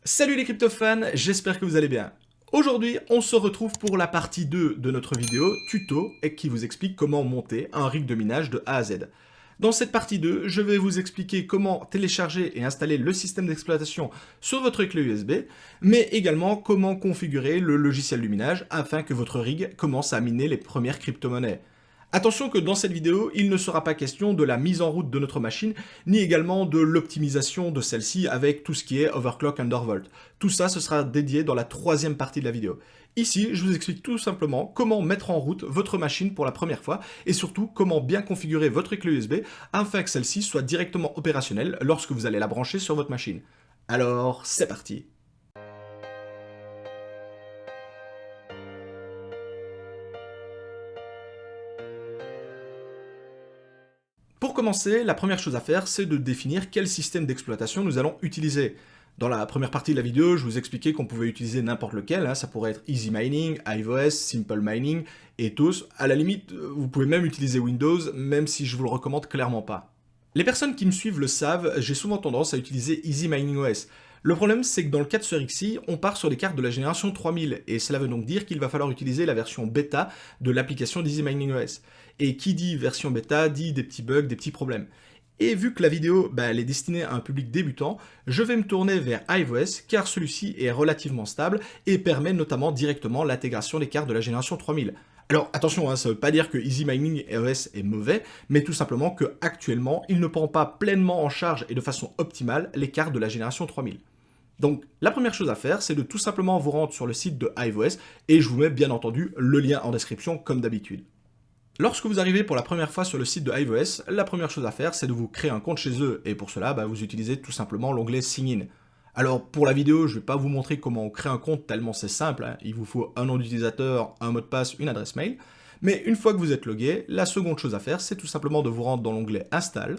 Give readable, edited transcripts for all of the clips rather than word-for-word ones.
Salut les crypto-fans, j'espère que vous allez bien. Aujourd'hui, on se retrouve pour la partie 2 de notre vidéo tuto et qui vous explique comment monter un rig de minage de A à Z. Dans cette partie 2, je vais vous expliquer comment télécharger et installer le système d'exploitation sur votre clé USB, mais également comment configurer le logiciel du minage afin que votre rig commence à miner les premières crypto-monnaies. Attention que dans cette vidéo, il ne sera pas question de la mise en route de notre machine, ni également de l'optimisation de celle-ci avec tout ce qui est overclock, undervolt. Tout ça, ce sera dédié dans la troisième partie de la vidéo. Ici, je vous explique tout simplement comment mettre en route votre machine pour la première fois et surtout comment bien configurer votre clé USB afin que celle-ci soit directement opérationnelle lorsque vous allez la brancher sur votre machine. Alors, c'est parti! Pour commencer, la première chose à faire, c'est de définir quel système d'exploitation nous allons utiliser. Dans la première partie de la vidéo, je vous expliquais qu'on pouvait utiliser n'importe lequel, ça pourrait être Easy Mining, iOS, Simple Mining, et tous. À la limite, vous pouvez même utiliser Windows, même si je vous le recommande clairement pas. Les personnes qui me suivent le savent, j'ai souvent tendance à utiliser Easy Mining OS. Le problème, c'est que dans le cas de ce rig-ci, on part sur des cartes de la génération 3000, et cela veut donc dire qu'il va falloir utiliser la version bêta de l'application d'Easy Mining OS. Et qui dit version bêta dit des petits bugs, des petits problèmes. Et vu que la vidéo elle est destinée à un public débutant, je vais me tourner vers iOS car celui-ci est relativement stable et permet notamment directement l'intégration des cartes de la génération 3000. Alors attention, ça ne veut pas dire que Easy Mining OS est mauvais, mais tout simplement que actuellement, il ne prend pas pleinement en charge et de façon optimale les cartes de la génération 3000. Donc la première chose à faire, c'est de tout simplement vous rendre sur le site de iOS et je vous mets bien entendu le lien en description comme d'habitude. Lorsque vous arrivez pour la première fois sur le site de iOS, la première chose à faire, c'est de vous créer un compte chez eux. Et pour cela, vous utilisez tout simplement l'onglet Sign In. Alors, pour la vidéo, je ne vais pas vous montrer comment on crée un compte, tellement c'est simple. Il vous faut un nom d'utilisateur, un mot de passe, une adresse mail. Mais une fois que vous êtes logué, la seconde chose à faire, c'est tout simplement de vous rendre dans l'onglet Install.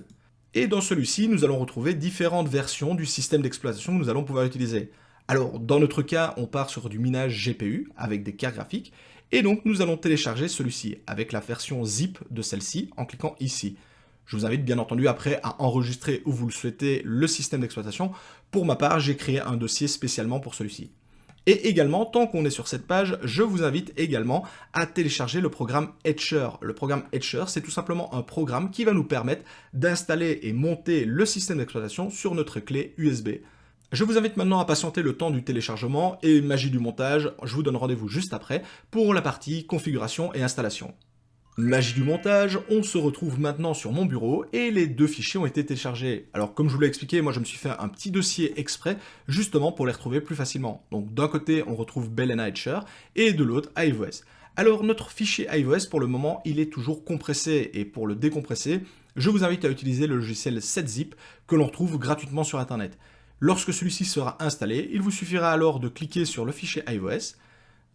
Et dans celui-ci, nous allons retrouver différentes versions du système d'exploitation que nous allons pouvoir utiliser. Alors, dans notre cas, on part sur du minage GPU avec des cartes graphiques. Et donc, nous allons télécharger celui-ci avec la version zip de celle-ci en cliquant ici. Je vous invite bien entendu après à enregistrer où vous le souhaitez le système d'exploitation. Pour ma part, j'ai créé un dossier spécialement pour celui-ci. Et également, tant qu'on est sur cette page, je vous invite également à télécharger le programme Etcher. Le programme Etcher, c'est tout simplement un programme qui va nous permettre d'installer et monter le système d'exploitation sur notre clé USB. Je vous invite maintenant à patienter le temps du téléchargement et magie du montage, je vous donne rendez-vous juste après pour la partie configuration et installation. Magie du montage, on se retrouve maintenant sur mon bureau et les deux fichiers ont été téléchargés. Alors comme je vous l'ai expliqué, moi je me suis fait un petit dossier exprès justement pour les retrouver plus facilement. Donc d'un côté on retrouve Bell & Etcher et de l'autre iOS. Alors notre fichier iOS pour le moment il est toujours compressé et pour le décompresser, je vous invite à utiliser le logiciel 7zip que l'on retrouve gratuitement sur internet. Lorsque celui-ci sera installé, il vous suffira alors de cliquer sur le fichier iOS,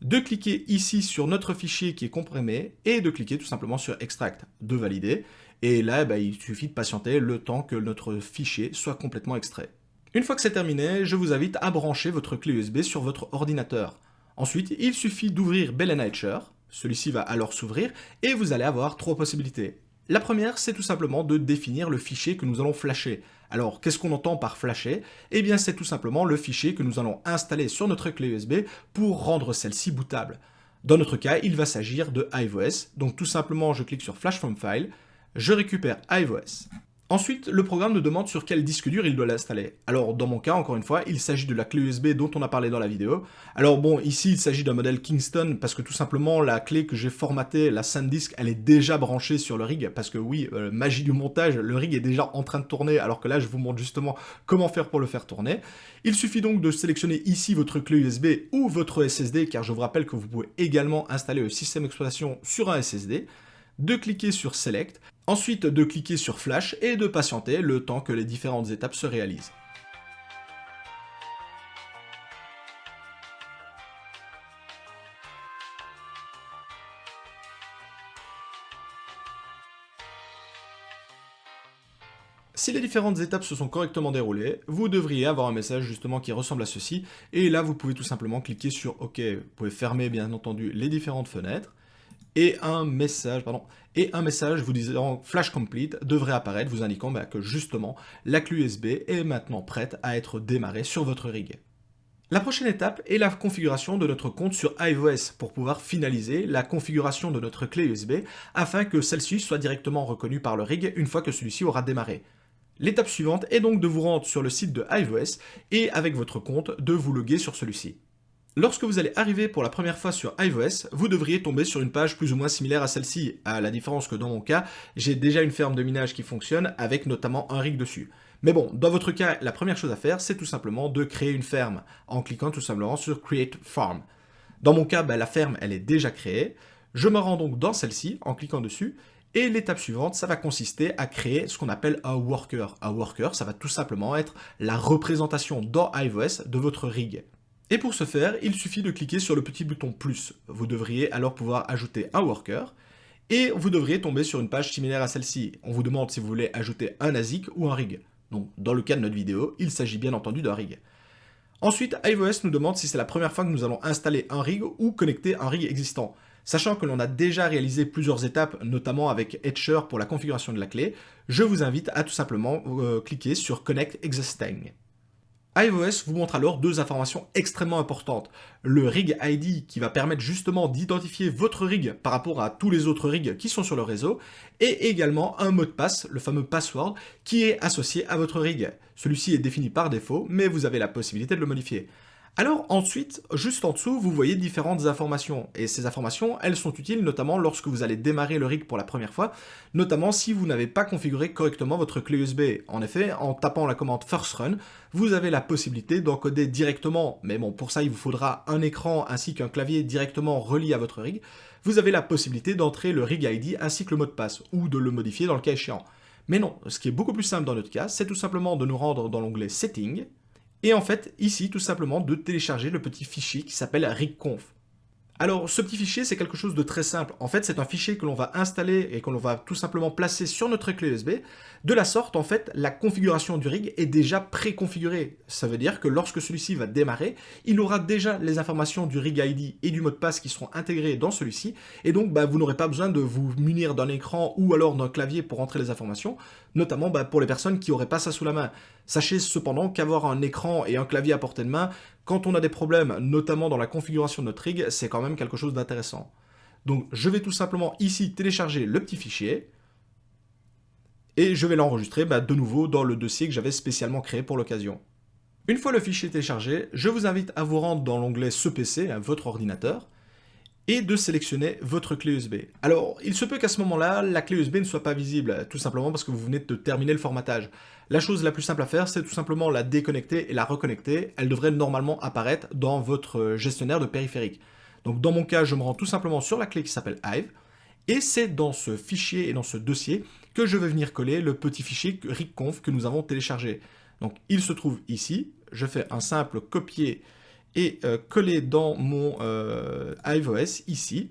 de cliquer ici sur notre fichier qui est comprimé et de cliquer tout simplement sur Extract, de valider. Et là, il suffit de patienter le temps que notre fichier soit complètement extrait. Une fois que c'est terminé, je vous invite à brancher votre clé USB sur votre ordinateur. Ensuite, il suffit d'ouvrir Bell & Etcher, celui-ci va alors s'ouvrir et vous allez avoir trois possibilités. La première, c'est tout simplement de définir le fichier que nous allons flasher. Alors, qu'est-ce qu'on entend par flasher? Eh bien, c'est tout simplement le fichier que nous allons installer sur notre clé USB pour rendre celle-ci bootable. Dans notre cas, il va s'agir de iOS. Donc, tout simplement, je clique sur Flash from File, je récupère iOS. Ensuite, le programme nous demande sur quel disque dur il doit l'installer. Alors, dans mon cas, encore une fois, il s'agit de la clé USB dont on a parlé dans la vidéo. Alors bon, ici, il s'agit d'un modèle Kingston, parce que tout simplement, la clé que j'ai formatée, la SanDisk, elle est déjà branchée sur le rig, parce que oui, magie du montage, le rig est déjà en train de tourner, alors que là, je vous montre justement comment faire pour le faire tourner. Il suffit donc de sélectionner ici votre clé USB ou votre SSD, car je vous rappelle que vous pouvez également installer le système d'exploitation sur un SSD, de cliquer sur Select, ensuite de cliquer sur Flash et de patienter le temps que les différentes étapes se réalisent. Si les différentes étapes se sont correctement déroulées, vous devriez avoir un message justement qui ressemble à ceci, et là vous pouvez tout simplement cliquer sur OK, vous pouvez fermer bien entendu les différentes fenêtres, et un message vous disant Flash Complete devrait apparaître vous indiquant que justement la clé USB est maintenant prête à être démarrée sur votre rig. La prochaine étape est la configuration de notre compte sur iOS pour pouvoir finaliser la configuration de notre clé USB afin que celle-ci soit directement reconnue par le rig une fois que celui-ci aura démarré. L'étape suivante est donc de vous rendre sur le site de iOS et avec votre compte de vous loguer sur celui-ci. Lorsque vous allez arriver pour la première fois sur iOS, vous devriez tomber sur une page plus ou moins similaire à celle-ci, à la différence que dans mon cas, j'ai déjà une ferme de minage qui fonctionne avec notamment un rig dessus. Mais bon, dans votre cas, la première chose à faire, c'est tout simplement de créer une ferme en cliquant tout simplement sur Create Farm. Dans mon cas, la ferme, elle est déjà créée. Je me rends donc dans celle-ci en cliquant dessus. Et l'étape suivante, ça va consister à créer ce qu'on appelle un worker. Un worker, ça va tout simplement être la représentation dans iOS de votre rig. Et pour ce faire, il suffit de cliquer sur le petit bouton plus. Vous devriez alors pouvoir ajouter un worker. Et vous devriez tomber sur une page similaire à celle-ci. On vous demande si vous voulez ajouter un ASIC ou un rig. Donc, dans le cas de notre vidéo, il s'agit bien entendu d'un rig. Ensuite, iOS nous demande si c'est la première fois que nous allons installer un rig ou connecter un rig existant. Sachant que l'on a déjà réalisé plusieurs étapes, notamment avec Etcher pour la configuration de la clé, je vous invite à tout simplement cliquer sur Connect Existing. iOS vous montre alors deux informations extrêmement importantes. Le rig ID qui va permettre justement d'identifier votre rig par rapport à tous les autres rigs qui sont sur le réseau et également un mot de passe, le fameux password, qui est associé à votre rig. Celui-ci est défini par défaut, mais vous avez la possibilité de le modifier. Alors ensuite, juste en dessous, vous voyez différentes informations. Et ces informations, elles sont utiles notamment lorsque vous allez démarrer le rig pour la première fois, notamment si vous n'avez pas configuré correctement votre clé USB. En effet, en tapant la commande First Run, vous avez la possibilité d'encoder directement, mais bon, pour ça, il vous faudra un écran ainsi qu'un clavier directement relié à votre rig. Vous avez la possibilité d'entrer le rig ID ainsi que le mot de passe, ou de le modifier dans le cas échéant. Mais non, ce qui est beaucoup plus simple dans notre cas, c'est tout simplement de nous rendre dans l'onglet Settings, et en fait, ici, tout simplement, de télécharger le petit fichier qui s'appelle rigconf. Alors, ce petit fichier, c'est quelque chose de très simple. En fait, c'est un fichier que l'on va installer et que l'on va tout simplement placer sur notre clé USB. De la sorte, en fait, la configuration du rig est déjà préconfigurée. Ça veut dire que lorsque celui-ci va démarrer, il aura déjà les informations du rig ID et du mot de passe qui seront intégrés dans celui-ci. Et donc, vous n'aurez pas besoin de vous munir d'un écran ou alors d'un clavier pour entrer les informations, notamment pour les personnes qui n'auraient pas ça sous la main. Sachez cependant qu'avoir un écran et un clavier à portée de main, quand on a des problèmes, notamment dans la configuration de notre rig, c'est quand même quelque chose d'intéressant. Donc je vais tout simplement ici télécharger le petit fichier et je vais l'enregistrer de nouveau dans le dossier que j'avais spécialement créé pour l'occasion. Une fois le fichier téléchargé, je vous invite à vous rendre dans l'onglet Ce PC, votre ordinateur, et de sélectionner votre clé USB. Alors, il se peut qu'à ce moment-là, la clé USB ne soit pas visible, tout simplement parce que vous venez de terminer le formatage. La chose la plus simple à faire, c'est tout simplement la déconnecter et la reconnecter. Elle devrait normalement apparaître dans votre gestionnaire de périphériques. Donc dans mon cas, je me rends tout simplement sur la clé qui s'appelle Hive, et c'est dans ce fichier et dans ce dossier que je vais venir coller le petit fichier rigconf que nous avons téléchargé. Donc il se trouve ici, je fais un simple copier et coller dans mon iOS ici.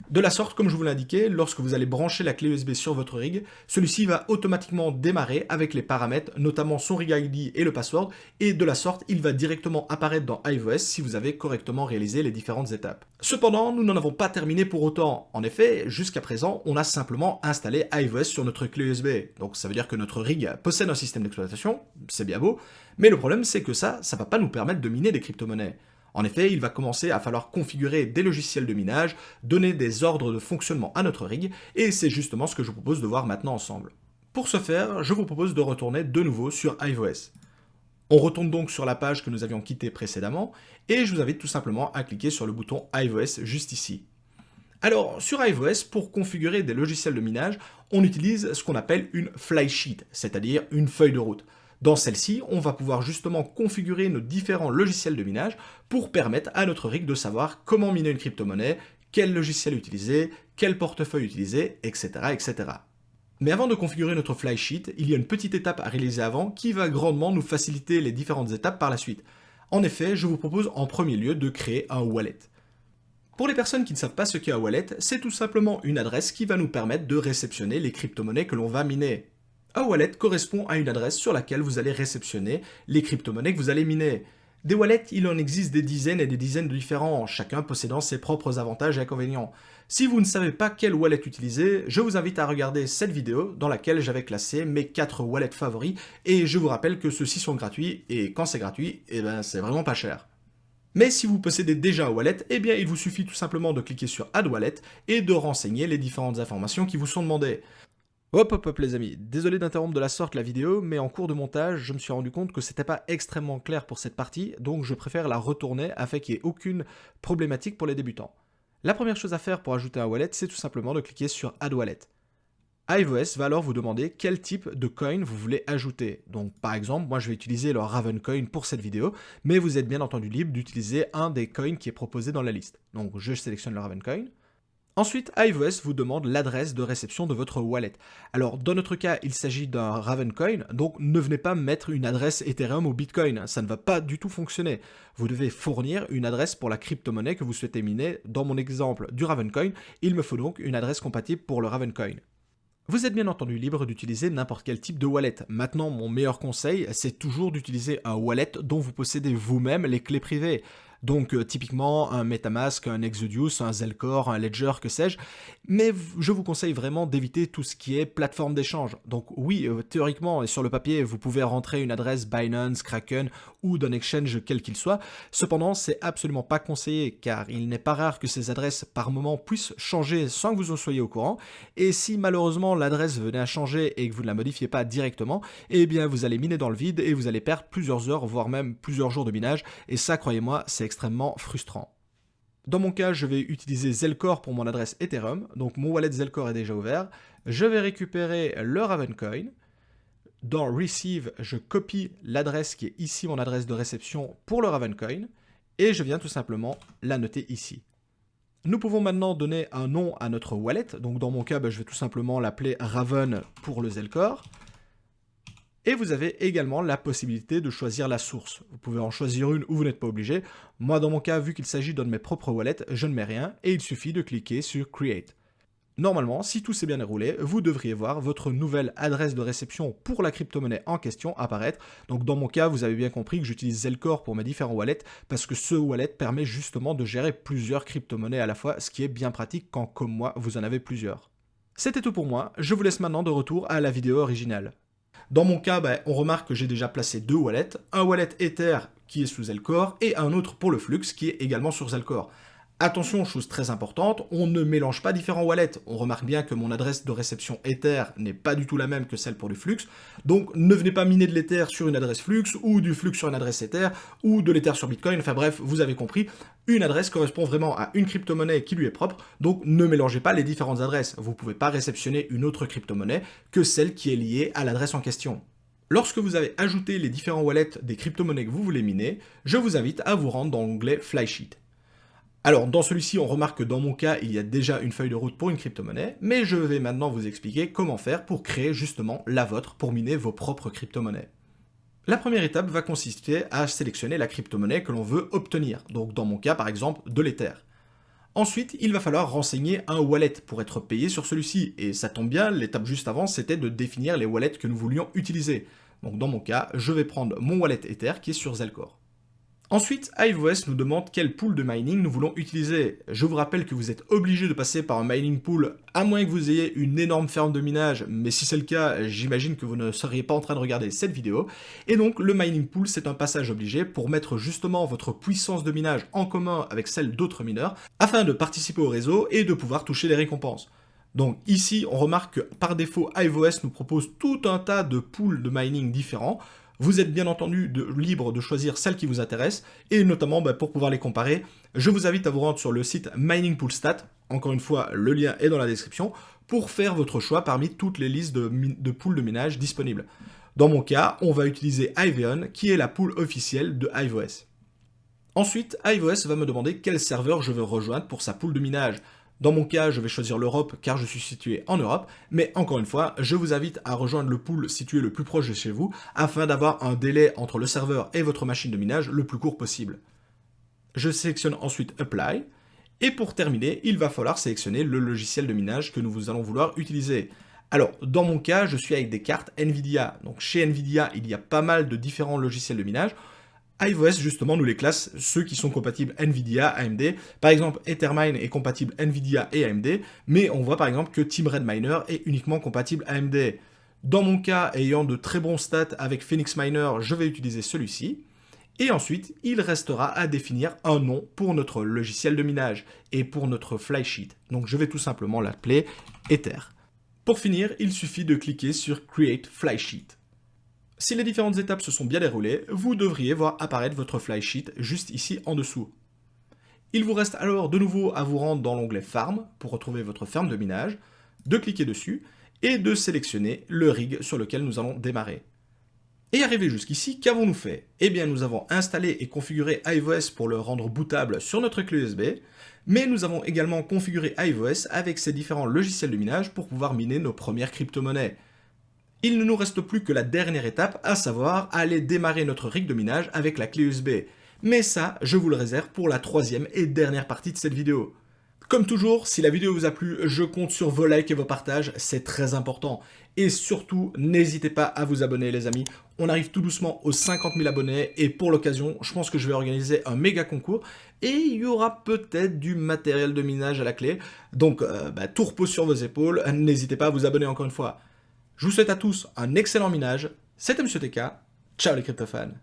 De la sorte, comme je vous l'indiquais, lorsque vous allez brancher la clé USB sur votre rig, celui-ci va automatiquement démarrer avec les paramètres, notamment son rig ID et le password, et de la sorte, il va directement apparaître dans iOS si vous avez correctement réalisé les différentes étapes. Cependant, nous n'en avons pas terminé pour autant. En effet, jusqu'à présent, on a simplement installé iOS sur notre clé USB. Donc ça veut dire que notre rig possède un système d'exploitation, c'est bien beau, mais le problème c'est que ça ne va pas nous permettre de miner des crypto-monnaies. En effet, il va commencer à falloir configurer des logiciels de minage, donner des ordres de fonctionnement à notre rig, et c'est justement ce que je vous propose de voir maintenant ensemble. Pour ce faire, je vous propose de retourner de nouveau sur iOS. On retourne donc sur la page que nous avions quittée précédemment, et je vous invite tout simplement à cliquer sur le bouton iOS juste ici. Alors, sur iOS, pour configurer des logiciels de minage, on utilise ce qu'on appelle une flysheet, c'est-à-dire une feuille de route. Dans celle-ci, on va pouvoir justement configurer nos différents logiciels de minage pour permettre à notre rig de savoir comment miner une crypto-monnaie, quel logiciel utiliser, quel portefeuille utiliser, etc., etc. Mais avant de configurer notre flysheet, il y a une petite étape à réaliser avant qui va grandement nous faciliter les différentes étapes par la suite. En effet, je vous propose en premier lieu de créer un wallet. Pour les personnes qui ne savent pas ce qu'est un wallet, c'est tout simplement une adresse qui va nous permettre de réceptionner les crypto-monnaies que l'on va miner. Un wallet correspond à une adresse sur laquelle vous allez réceptionner les crypto-monnaies que vous allez miner. Des wallets, il en existe des dizaines et des dizaines de différents, chacun possédant ses propres avantages et inconvénients. Si vous ne savez pas quel wallet utiliser, je vous invite à regarder cette vidéo dans laquelle j'avais classé mes 4 wallets favoris et je vous rappelle que ceux-ci sont gratuits et quand c'est gratuit, eh ben c'est vraiment pas cher. Mais si vous possédez déjà un wallet, eh bien il vous suffit tout simplement de cliquer sur Add Wallet et de renseigner les différentes informations qui vous sont demandées. Hop les amis, désolé d'interrompre de la sorte la vidéo, mais en cours de montage, je me suis rendu compte que c'était pas extrêmement clair pour cette partie, donc je préfère la retourner afin qu'il n'y ait aucune problématique pour les débutants. La première chose à faire pour ajouter un wallet, c'est tout simplement de cliquer sur Add Wallet. iOS va alors vous demander quel type de coin vous voulez ajouter. Donc par exemple, moi je vais utiliser le Ravencoin pour cette vidéo, mais vous êtes bien entendu libre d'utiliser un des coins qui est proposé dans la liste. Donc je sélectionne le Ravencoin. Ensuite, iOS vous demande l'adresse de réception de votre wallet. Alors, dans notre cas, il s'agit d'un Ravencoin, donc ne venez pas mettre une adresse Ethereum ou Bitcoin, ça ne va pas du tout fonctionner. Vous devez fournir une adresse pour la crypto-monnaie que vous souhaitez miner. Dans mon exemple du Ravencoin, il me faut donc une adresse compatible pour le Ravencoin. Vous êtes bien entendu libre d'utiliser n'importe quel type de wallet. Maintenant, mon meilleur conseil, c'est toujours d'utiliser un wallet dont vous possédez vous-même les clés privées. Donc typiquement un MetaMask, un Exodus, un Zelcore, un Ledger, que sais-je. Mais je vous conseille vraiment d'éviter tout ce qui est plateforme d'échange. Donc oui, théoriquement et sur le papier, vous pouvez rentrer une adresse Binance, Kraken ou d'un exchange quel qu'il soit. Cependant, c'est absolument pas conseillé car il n'est pas rare que ces adresses par moment puissent changer sans que vous en soyez au courant. Et si malheureusement l'adresse venait à changer et que vous ne la modifiez pas directement, eh bien vous allez miner dans le vide et vous allez perdre plusieurs heures, voire même plusieurs jours de minage. Et ça, croyez-moi, c'est extrêmement frustrant. Dans mon cas, je vais utiliser Zelcore pour mon adresse Ethereum, donc mon wallet Zelcore est déjà ouvert. Je vais récupérer le Ravencoin. Dans Receive, je copie l'adresse qui est ici mon adresse de réception pour le Ravencoin et je viens tout simplement la noter ici. Nous pouvons maintenant donner un nom à notre wallet, donc dans mon cas, je vais tout simplement l'appeler Raven pour le Zelcore. Et vous avez également la possibilité de choisir la source. Vous pouvez en choisir une ou vous n'êtes pas obligé. Moi, dans mon cas, vu qu'il s'agit d'un de mes propres wallets, je ne mets rien et il suffit de cliquer sur Create. Normalement, si tout s'est bien déroulé, vous devriez voir votre nouvelle adresse de réception pour la crypto-monnaie en question apparaître. Donc dans mon cas, vous avez bien compris que j'utilise Zelcore pour mes différents wallets parce que ce wallet permet justement de gérer plusieurs crypto-monnaies à la fois, ce qui est bien pratique quand, comme moi, vous en avez plusieurs. C'était tout pour moi. Je vous laisse maintenant de retour à la vidéo originale. Dans mon cas, on remarque que j'ai déjà placé 2 wallets, un wallet Ether qui est sous Zelcore et un autre pour le Flux qui est également sur Zelcore. Attention, chose très importante, on ne mélange pas différents wallets. On remarque bien que mon adresse de réception Ether n'est pas du tout la même que celle pour le Flux. Donc ne venez pas miner de l'Ether sur une adresse Flux ou du Flux sur une adresse Ether ou de l'Ether sur Bitcoin. Enfin bref, vous avez compris, une adresse correspond vraiment à une crypto-monnaie qui lui est propre. Donc ne mélangez pas les différentes adresses. Vous ne pouvez pas réceptionner une autre crypto-monnaie que celle qui est liée à l'adresse en question. Lorsque vous avez ajouté les différents wallets des crypto-monnaies que vous voulez miner, je vous invite à vous rendre dans l'onglet Flysheet. Alors, dans celui-ci, on remarque que dans mon cas, il y a déjà une feuille de route pour une crypto-monnaie, mais je vais maintenant vous expliquer comment faire pour créer justement la vôtre pour miner vos propres crypto-monnaies. La première étape va consister à sélectionner la crypto-monnaie que l'on veut obtenir, donc dans mon cas, par exemple, de l'Ether. Ensuite, il va falloir renseigner un wallet pour être payé sur celui-ci, et ça tombe bien, l'étape juste avant, c'était de définir les wallets que nous voulions utiliser. Donc dans mon cas, je vais prendre mon wallet Ether qui est sur Zelcore. Ensuite, iOS nous demande quel pool de mining nous voulons utiliser. Je vous rappelle que vous êtes obligé de passer par un mining pool, à moins que vous ayez une énorme ferme de minage, mais si c'est le cas, j'imagine que vous ne seriez pas en train de regarder cette vidéo. Et donc, le mining pool, c'est un passage obligé pour mettre justement votre puissance de minage en commun avec celle d'autres mineurs, afin de participer au réseau et de pouvoir toucher les récompenses. Donc ici, on remarque que par défaut, iOS nous propose tout un tas de pools de mining différents. Vous êtes bien entendu libre de choisir celle qui vous intéresse, et notamment pour pouvoir les comparer, je vous invite à vous rendre sur le site Mining Pool Stat, encore une fois, le lien est dans la description, pour faire votre choix parmi toutes les listes de pools de minage disponibles. Dans mon cas, on va utiliser Iveon, qui est la pool officielle de iOS. Ensuite, iOS va me demander quel serveur je veux rejoindre pour sa pool de minage. Dans mon cas, je vais choisir l'Europe car je suis situé en Europe, mais encore une fois, je vous invite à rejoindre le pool situé le plus proche de chez vous afin d'avoir un délai entre le serveur et votre machine de minage le plus court possible. Je sélectionne ensuite Apply, et pour terminer, il va falloir sélectionner le logiciel de minage que nous allons vouloir utiliser. Alors, dans mon cas, je suis avec des cartes NVIDIA. Donc chez NVIDIA, il y a pas mal de différents logiciels de minage. iOS, justement, nous les classe ceux qui sont compatibles NVIDIA, AMD. Par exemple, Ethermine est compatible NVIDIA et AMD, mais on voit par exemple que Team Red Miner est uniquement compatible AMD. Dans mon cas, ayant de très bons stats avec Phoenix Miner, je vais utiliser celui-ci. Et ensuite, il restera à définir un nom pour notre logiciel de minage et pour notre flysheet. Donc je vais tout simplement l'appeler Ether. Pour finir, il suffit de cliquer sur Create Flysheet. Si les différentes étapes se sont bien déroulées, vous devriez voir apparaître votre flysheet juste ici en dessous. Il vous reste alors de nouveau à vous rendre dans l'onglet Farm pour retrouver votre ferme de minage, de cliquer dessus et de sélectionner le rig sur lequel nous allons démarrer. Et arrivé jusqu'ici, qu'avons-nous fait? Eh bien, nous avons installé et configuré iOS pour le rendre bootable sur notre clé USB, mais nous avons également configuré iOS avec ses différents logiciels de minage pour pouvoir miner nos premières crypto-monnaies. Il ne nous reste plus que la dernière étape, à savoir aller démarrer notre rig de minage avec la clé USB. Mais ça, je vous le réserve pour la troisième et dernière partie de cette vidéo. Comme toujours, si la vidéo vous a plu, je compte sur vos likes et vos partages, c'est très important. Et surtout, n'hésitez pas à vous abonner les amis. On arrive tout doucement aux 50 000 abonnés et pour l'occasion, je pense que je vais organiser un méga concours et il y aura peut-être du matériel de minage à la clé. Donc, tout repose sur vos épaules, n'hésitez pas à vous abonner encore une fois. Je vous souhaite à tous un excellent minage, c'était Monsieur TK, ciao les cryptofans.